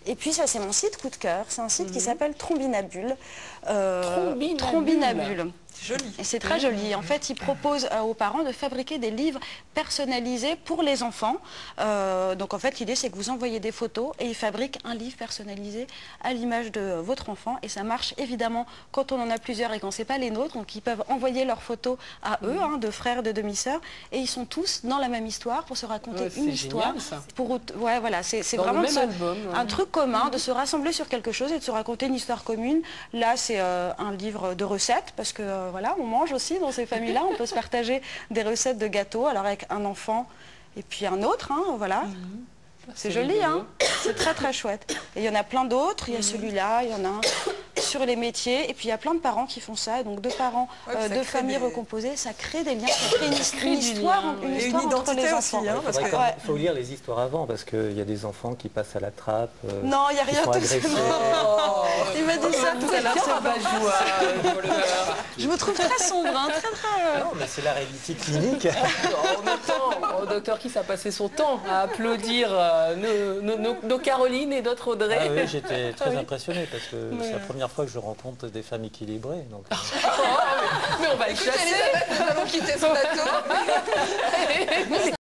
Et puis ça, c'est mon site coup de cœur. C'est un site qui s'appelle Trombinabule. Trombinabule. Joli. Et c'est très joli. En fait, il propose aux parents de fabriquer des livres personnalisés pour les enfants. Donc en fait, l'idée, c'est que vous envoyez des photos et ils fabriquent un livre personnalisé à l'image de votre enfant. Et ça marche évidemment quand on en a plusieurs et quand c'est pas les nôtres. Donc ils peuvent envoyer leurs photos à eux, de frères, de demi-sœurs. Et ils sont tous dans la même histoire pour se raconter une histoire. Génial, ça. Ouais, voilà, c'est Dans vraiment le même album, un truc commun, de se rassembler sur quelque chose et de se raconter une histoire commune. Là, c'est un livre de recettes parce que voilà, on mange aussi dans ces familles-là. On peut se partager des recettes de gâteaux, alors avec un enfant et puis un autre, voilà. C'est joli, hein. C'est très très chouette. Et il y en a plein d'autres. Il y a celui-là, il y en a un sur les métiers. Et puis il y a plein de parents qui font ça. Donc deux parents, deux familles recomposées, ça crée des liens, ça crée une histoire entre les enfants. Aussi, hein, parce que... Il faut lire les histoires avant parce qu'il y a des enfants qui passent à la trappe. Non, il n'y a rien de tout ça. Il m'a dit ça tout à l'heure. Je me trouve très sombre, hein, très... Non, mais c'est la réalité clinique. En même temps, docteur Kiss a passé son temps à applaudir nos Caroline et d'autres Audrey. Ah oui, j'étais très impressionné parce que c'est la première fois que je rencontre des femmes équilibrées. Donc, Mais on va le chasser. Nous allons quitter ce plateau.